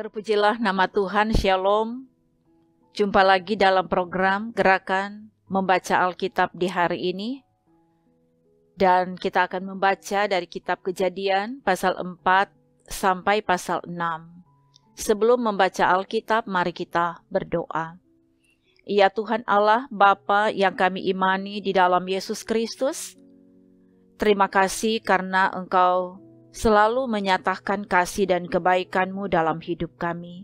Terpujilah nama Tuhan, Shalom. Jumpa lagi dalam program Gerakan Membaca Alkitab di hari ini. Dan kita akan membaca dari kitab Kejadian pasal 4 sampai pasal 6. Sebelum membaca Alkitab, mari kita berdoa. Ya Tuhan Allah, Bapa yang kami imani di dalam Yesus Kristus, terima kasih karena Engkau selalu menyatakan kasih dan kebaikan-Mu dalam hidup kami.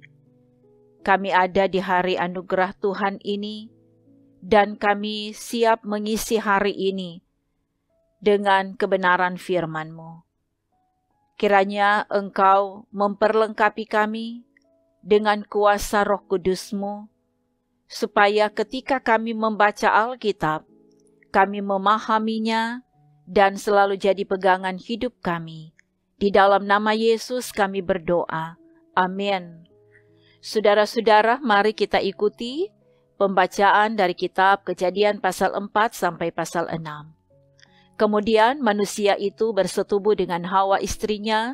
Kami ada di hari anugerah Tuhan ini, dan kami siap mengisi hari ini dengan kebenaran firman-Mu. Kiranya Engkau memperlengkapi kami dengan kuasa Roh Kudus-Mu, supaya ketika kami membaca Alkitab, kami memahaminya dan selalu jadi pegangan hidup kami. Di dalam nama Yesus kami berdoa. Amin. Saudara-saudara, mari kita ikuti pembacaan dari kitab Kejadian pasal 4 sampai pasal 6. Kemudian manusia itu bersetubuh dengan Hawa istrinya,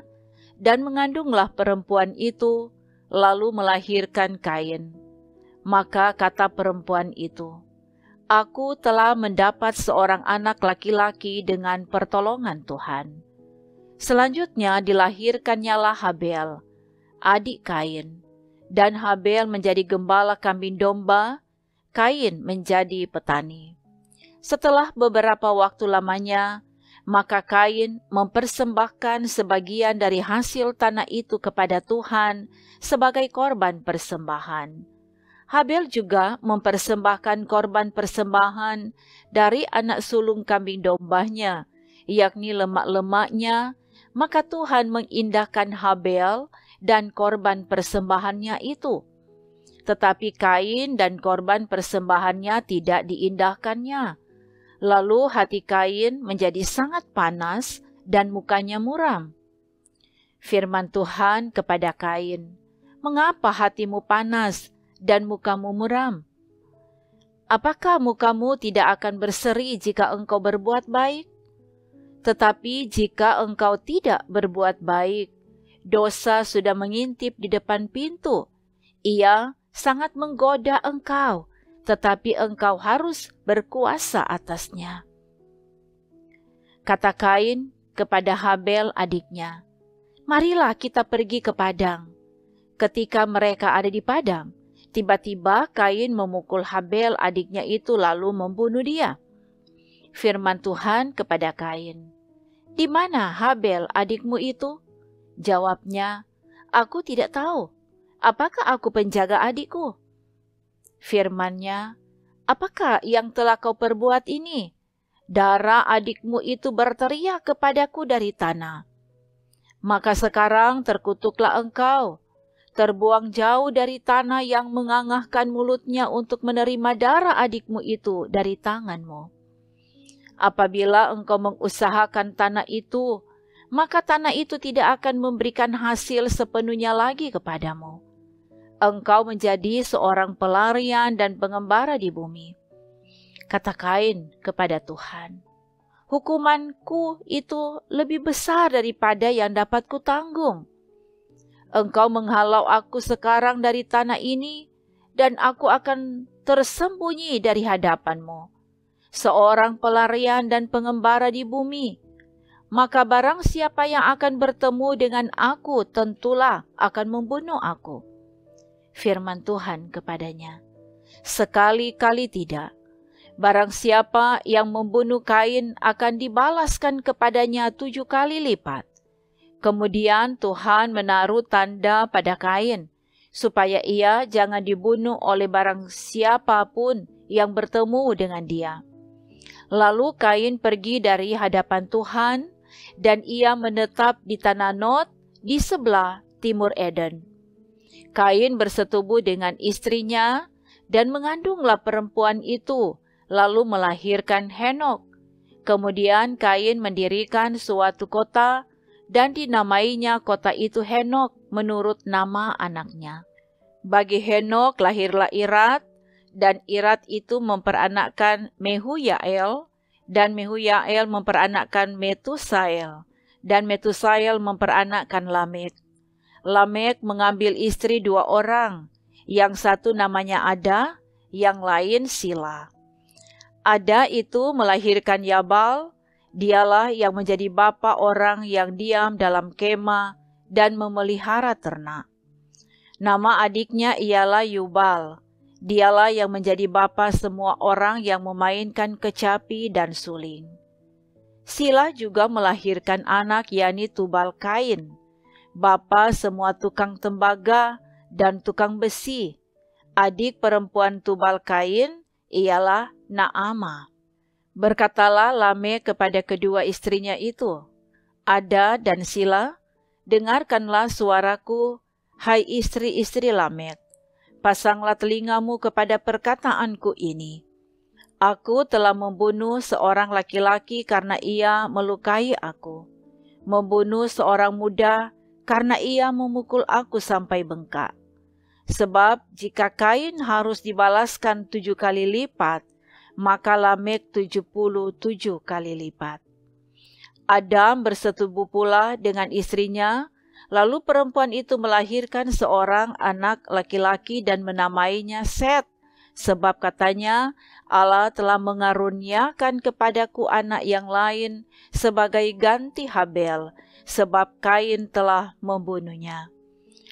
dan mengandunglah perempuan itu, lalu melahirkan Kain. Maka kata perempuan itu, "Aku telah mendapat seorang anak laki-laki dengan pertolongan Tuhan." Selanjutnya dilahirkannyalah Habel, adik Kain, dan Habel menjadi gembala kambing domba, Kain menjadi petani. Setelah beberapa waktu lamanya, maka Kain mempersembahkan sebagian dari hasil tanah itu kepada Tuhan sebagai korban persembahan. Habel juga mempersembahkan korban persembahan dari anak sulung kambing dombanya, yakni lemak-lemaknya. Maka Tuhan mengindahkan Habel dan korban persembahannya itu. Tetapi Kain dan korban persembahannya tidak diindahkannya. Lalu hati Kain menjadi sangat panas dan mukanya muram. Firman Tuhan kepada Kain, "Mengapa hatimu panas dan mukamu muram? Apakah mukamu tidak akan berseri jika engkau berbuat baik? Tetapi jika engkau tidak berbuat baik, dosa sudah mengintip di depan pintu. Ia sangat menggoda engkau, tetapi engkau harus berkuasa atasnya." Kata Kain kepada Habel adiknya, "Marilah kita pergi ke padang." Ketika mereka ada di padang, tiba-tiba Kain memukul Habel adiknya itu lalu membunuh dia. Firman Tuhan kepada Kain, "Di mana Habel adikmu itu?" Jawabnya, "Aku tidak tahu. Apakah aku penjaga adikku?" Firman-Nya, "Apakah yang telah kau perbuat ini? Darah adikmu itu berteriak kepadaku dari tanah. Maka sekarang terkutuklah engkau, terbuang jauh dari tanah yang mengangahkan mulutnya untuk menerima darah adikmu itu dari tanganmu. Apabila engkau mengusahakan tanah itu, maka tanah itu tidak akan memberikan hasil sepenuhnya lagi kepadamu. Engkau menjadi seorang pelarian dan pengembara di bumi." Kata Kain kepada Tuhan, "Hukumanku itu lebih besar daripada yang dapat kutanggung. Engkau menghalau aku sekarang dari tanah ini, dan aku akan tersembunyi dari hadapanmu, seorang pelarian dan pengembara di bumi. Maka barang siapa yang akan bertemu dengan aku tentulah akan membunuh aku." Firman Tuhan kepadanya, "Sekali-kali tidak. Barang siapa yang membunuh Kain akan dibalaskan kepadanya 7 kali lipat." Kemudian Tuhan menaruh tanda pada Kain, supaya ia jangan dibunuh oleh barang siapapun yang bertemu dengan dia. Lalu Kain pergi dari hadapan Tuhan, dan ia menetap di tanah Nod di sebelah timur Eden. Kain bersetubuh dengan istrinya, dan mengandunglah perempuan itu, lalu melahirkan Henok. Kemudian Kain mendirikan suatu kota, dan dinamainya kota itu Henok menurut nama anaknya. Bagi Henok lahirlah Irat, dan Irat itu memperanakkan Mehuyael, dan Mehuyael memperanakkan Metusael, dan Metusael memperanakkan Lamed. Lamek mengambil istri 2 orang, yang satu namanya Ada, yang lain Sila. Ada itu melahirkan Yabal, dialah yang menjadi bapa orang yang diam dalam kemah dan memelihara ternak. Nama adiknya ialah Yubal, dialah yang menjadi bapa semua orang yang memainkan kecapi dan suling. Sila juga melahirkan anak yakni Tubal Kain, bapa semua tukang tembaga dan tukang besi. Adik perempuan Tubal Kain ialah Naamah. Berkatalah Lamek kepada kedua istrinya itu, Ada dan Sila, dengarkanlah suaraku, hai istri-istri Lamek. Pasanglah telingamu kepada perkataanku ini. Aku telah membunuh seorang laki-laki karena ia melukai aku, membunuh seorang muda karena ia memukul aku sampai bengkak. Sebab jika Kain harus dibalaskan 7 kali lipat, maka Lamek 77 kali lipat. Adam bersetubuh pula dengan istrinya, lalu perempuan itu melahirkan seorang anak laki-laki dan menamainya Set, sebab katanya, Allah telah mengaruniakan kepadaku anak yang lain sebagai ganti Habel, sebab Kain telah membunuhnya.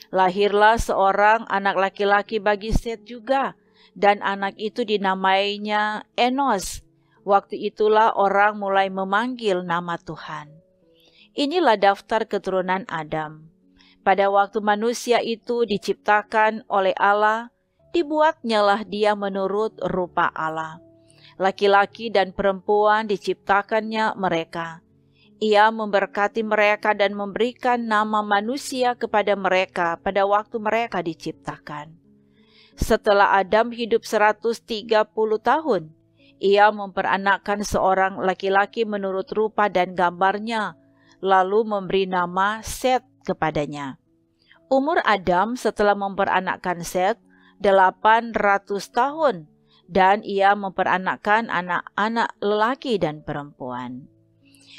Lahirlah seorang anak laki-laki bagi Set juga, dan anak itu dinamainya Enos. Waktu itulah orang mulai memanggil nama Tuhan. Inilah daftar keturunan Adam. Pada waktu manusia itu diciptakan oleh Allah, dibuatnyalah dia menurut rupa Allah. Laki-laki dan perempuan diciptakannya mereka. Ia memberkati mereka dan memberikan nama manusia kepada mereka pada waktu mereka diciptakan. Setelah Adam hidup 130 tahun, ia memperanakkan seorang laki-laki menurut rupa dan gambarnya, lalu memberi nama Set kepadanya. Umur Adam setelah memperanakkan Set 800 tahun, dan ia memperanakkan anak-anak lelaki dan perempuan.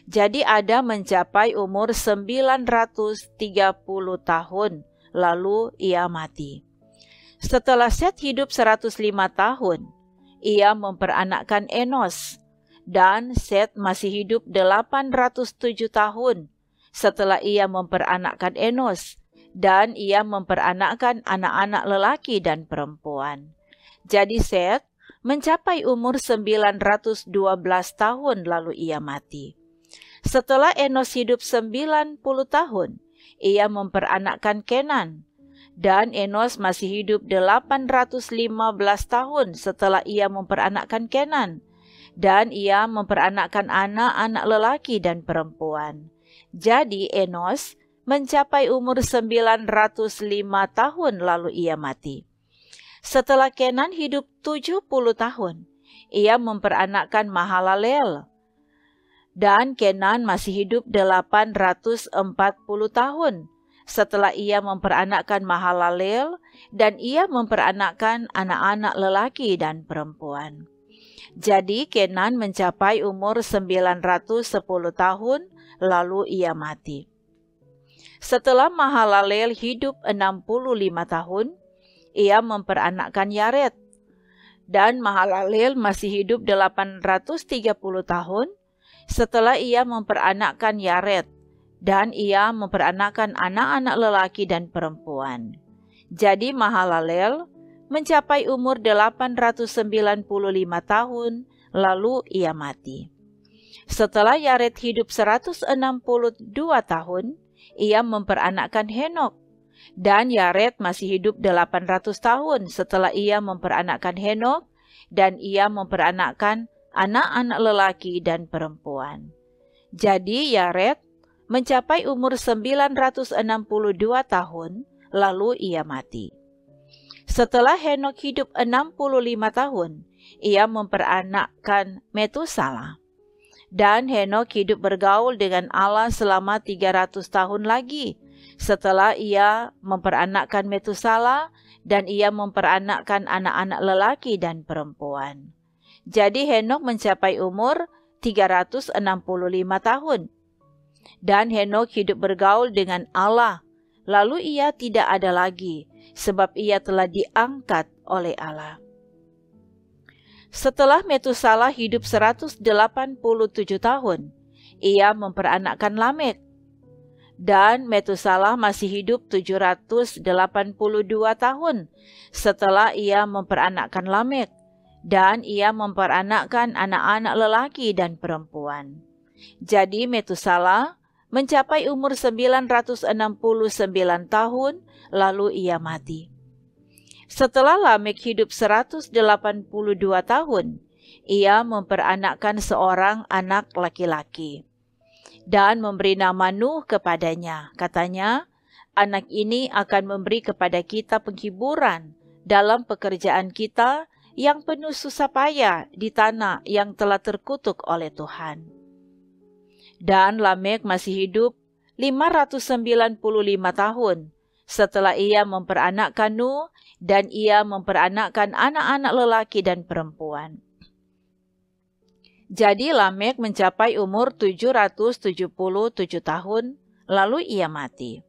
Jadi Adam mencapai umur 930 tahun, lalu ia mati. Setelah Set hidup 105 tahun, ia memperanakkan Enos, dan Set masih hidup 807 tahun setelah ia memperanakkan Enos, dan ia memperanakkan anak-anak lelaki dan perempuan. Jadi Set mencapai umur 912 tahun lalu ia mati. Setelah Enos hidup 90 tahun, ia memperanakkan Kenan, dan Enos masih hidup 815 tahun setelah ia memperanakkan Kenan, dan ia memperanakkan anak-anak lelaki dan perempuan. Jadi Enos mencapai umur 905 tahun lalu ia mati. Setelah Kenan hidup 70 tahun, ia memperanakkan Mahalalel, dan Kenan masih hidup 840 tahun setelah ia memperanakkan Mahalalel, dan ia memperanakkan anak-anak lelaki dan perempuan. Jadi Kenan mencapai umur 910 tahun lalu ia mati. Setelah Mahalalel hidup 65 tahun, ia memperanakkan Yared, dan Mahalalel masih hidup 830 tahun setelah ia memperanakkan Yared, dan ia memperanakkan anak-anak lelaki dan perempuan. Jadi Mahalalel mencapai umur 895 tahun, lalu ia mati. Setelah Yared hidup 162 tahun, ia memperanakkan Henok, dan Yared masih hidup 800 tahun setelah ia memperanakkan Henok, dan ia memperanakkan anak-anak lelaki dan perempuan. Jadi Yared mencapai umur 962 tahun, lalu ia mati. Setelah Henok hidup 65 tahun, ia memperanakkan Metusala. Dan Henok hidup bergaul dengan Allah selama 300 tahun lagi setelah ia memperanakkan Metusala, dan ia memperanakkan anak-anak lelaki dan perempuan. Jadi Henok mencapai umur 365 tahun. Dan Henok hidup bergaul dengan Allah lalu ia tidak ada lagi, sebab ia telah diangkat oleh Allah. Setelah Metusalah hidup 187 tahun, ia memperanakkan Lamek. Dan Metusalah masih hidup 782 tahun setelah ia memperanakkan Lamek, dan ia memperanakkan anak-anak lelaki dan perempuan. Jadi Metusalah mencapai umur 969 tahun, lalu ia mati. Setelah Lamek hidup 182 tahun, ia memperanakkan seorang anak laki-laki dan memberi nama Nuh kepadanya. Katanya, anak ini akan memberi kepada kita penghiburan dalam pekerjaan kita yang penuh susah payah di tanah yang telah terkutuk oleh Tuhan. Dan Lamek masih hidup 595 tahun setelah ia memperanakkan Nuh, dan ia memperanakkan anak-anak lelaki dan perempuan. Jadi Lamek mencapai umur 777 tahun, lalu ia mati.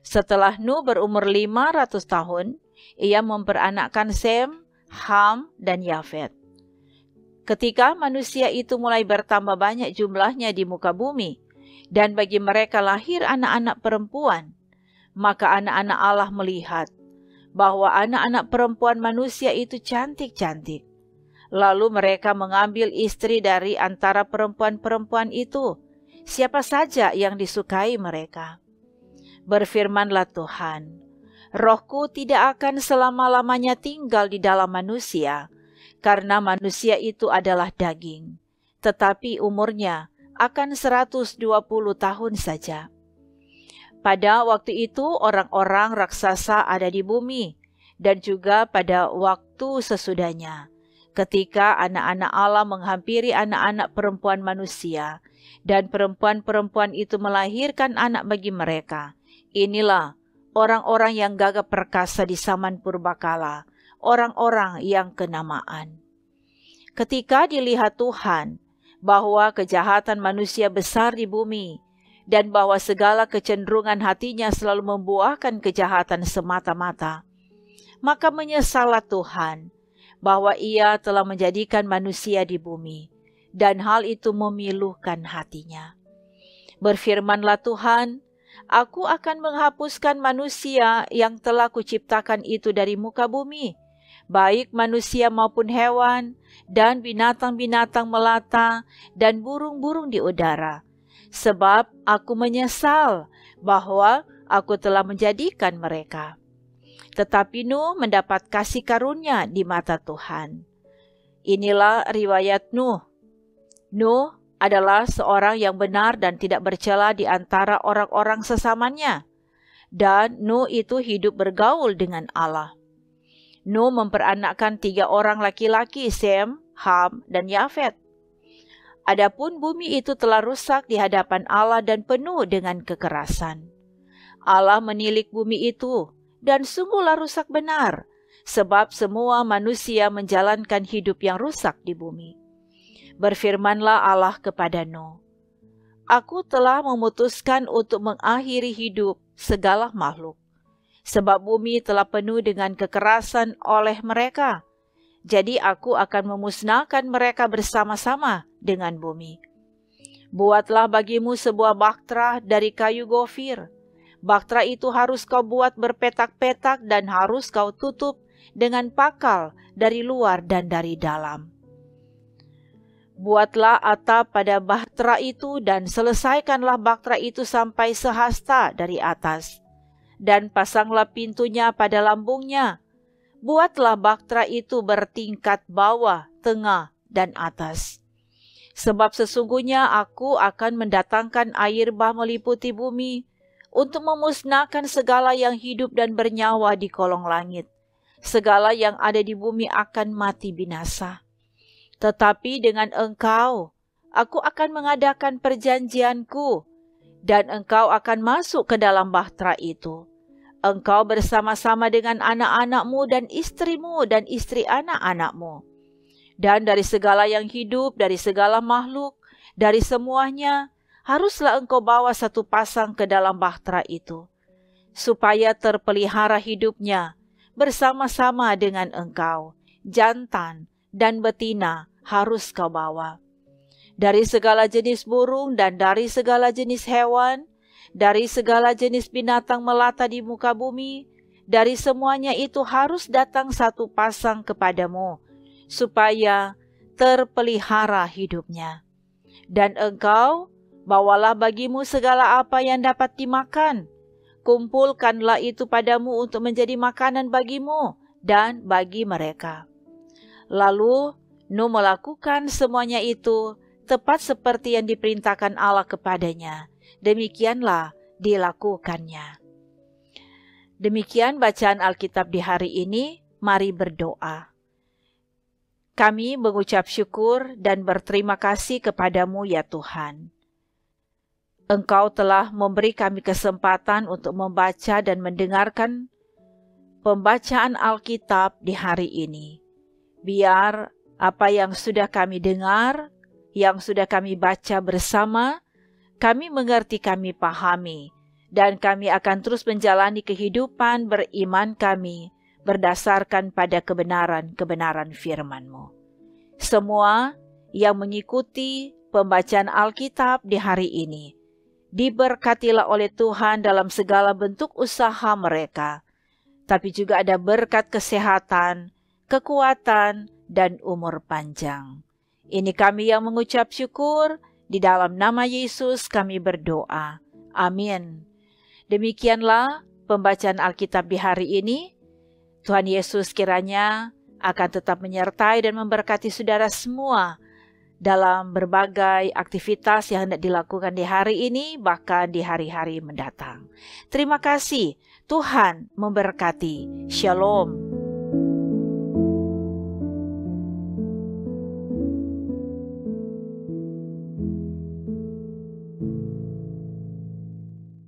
Setelah Nuh berumur 500 tahun, ia memperanakkan Sem, Ham, dan Yafet. Ketika manusia itu mulai bertambah banyak jumlahnya di muka bumi, dan bagi mereka lahir anak-anak perempuan, maka anak-anak Allah melihat bahwa anak-anak perempuan manusia itu cantik-cantik. Lalu mereka mengambil istri dari antara perempuan-perempuan itu, siapa saja yang disukai mereka. Berfirmanlah Tuhan, Rohku tidak akan selama-lamanya tinggal di dalam manusia, karena manusia itu adalah daging, tetapi umurnya akan 120 tahun saja. Pada waktu itu orang-orang raksasa ada di bumi, dan juga pada waktu sesudahnya, ketika anak-anak Allah menghampiri anak-anak perempuan manusia, dan perempuan-perempuan itu melahirkan anak bagi mereka. Inilah orang-orang yang gagah perkasa di zaman purbakala, orang-orang yang kenamaan. Ketika dilihat Tuhan bahwa kejahatan manusia besar di bumi, dan bahwa segala kecenderungan hatinya selalu membuahkan kejahatan semata-mata, maka menyesallah Tuhan bahwa ia telah menjadikan manusia di bumi, dan hal itu memilukan hatinya. Berfirmanlah Tuhan, Aku akan menghapuskan manusia yang telah kuciptakan itu dari muka bumi, baik manusia maupun hewan, dan binatang-binatang melata, dan burung-burung di udara. Sebab aku menyesal bahwa aku telah menjadikan mereka. Tetapi Nuh mendapat kasih karunia di mata Tuhan. Inilah riwayat Nuh. Nuh adalah seorang yang benar dan tidak bercela di antara orang-orang sesamanya. Dan Nuh itu hidup bergaul dengan Allah. Nuh memperanakkan 3 orang laki-laki, Sem, Ham, dan Yafet. Adapun bumi itu telah rusak di hadapan Allah dan penuh dengan kekerasan. Allah menilik bumi itu, dan sungguhlah rusak benar, sebab semua manusia menjalankan hidup yang rusak di bumi. Berfirmanlah Allah kepada Nuh, Aku telah memutuskan untuk mengakhiri hidup segala makhluk, sebab bumi telah penuh dengan kekerasan oleh mereka. Jadi aku akan memusnahkan mereka bersama-sama dengan bumi. Buatlah bagimu sebuah bahtera dari kayu gofir. Bahtera itu harus kau buat berpetak-petak dan harus kau tutup dengan pakal dari luar dan dari dalam. Buatlah atap pada bahtera itu dan selesaikanlah bahtera itu sampai sehasta dari atas. Dan pasanglah pintunya pada lambungnya. Buatlah bahtera itu bertingkat bawah, tengah, dan atas. Sebab sesungguhnya aku akan mendatangkan air bah meliputi bumi, untuk memusnahkan segala yang hidup dan bernyawa di kolong langit. Segala yang ada di bumi akan mati binasa. Tetapi dengan engkau, aku akan mengadakan perjanjianku, dan engkau akan masuk ke dalam bahtera itu. Engkau bersama-sama dengan anak-anakmu dan istrimu dan istri anak-anakmu. Dan dari segala yang hidup, dari segala makhluk, dari semuanya, haruslah engkau bawa satu pasang ke dalam bahtera itu. supaya terpelihara hidupnya bersama-sama dengan Engkau. Jantan dan betina harus Kau bawa. Dari segala jenis burung dan dari segala jenis hewan, dari segala jenis binatang melata di muka bumi, dari semuanya itu harus datang satu pasang kepadamu, supaya terpelihara hidupnya. Dan Engkau bawalah bagimu segala apa yang dapat dimakan. Kumpulkanlah itu padamu untuk menjadi makanan bagimu dan bagi mereka. Lalu Nuh melakukan semuanya itu tepat seperti yang diperintahkan Allah kepadanya. Demikianlah dilakukannya. Demikian bacaan Alkitab di hari ini. Mari berdoa. Kami mengucap syukur dan berterima kasih kepadamu ya Tuhan. Engkau telah memberi kami kesempatan untuk membaca dan mendengarkan pembacaan Alkitab di hari ini. Biar apa yang sudah kami dengar, yang sudah kami baca bersama, kami mengerti, kami pahami, dan kami akan terus menjalani kehidupan beriman kami berdasarkan pada kebenaran-kebenaran firman-Mu. Semua yang mengikuti pembacaan Alkitab di hari ini, diberkatilah oleh Tuhan dalam segala bentuk usaha mereka, tapi juga ada berkat kesehatan, kekuatan, dan umur panjang. Ini kami yang mengucap syukur, di dalam nama Yesus kami berdoa. Amin. Demikianlah pembacaan Alkitab di hari ini. Tuhan Yesus kiranya akan tetap menyertai dan memberkati saudara semua dalam berbagai aktivitas yang hendak dilakukan di hari ini, bahkan di hari-hari mendatang. Terima kasih, Tuhan memberkati. Shalom.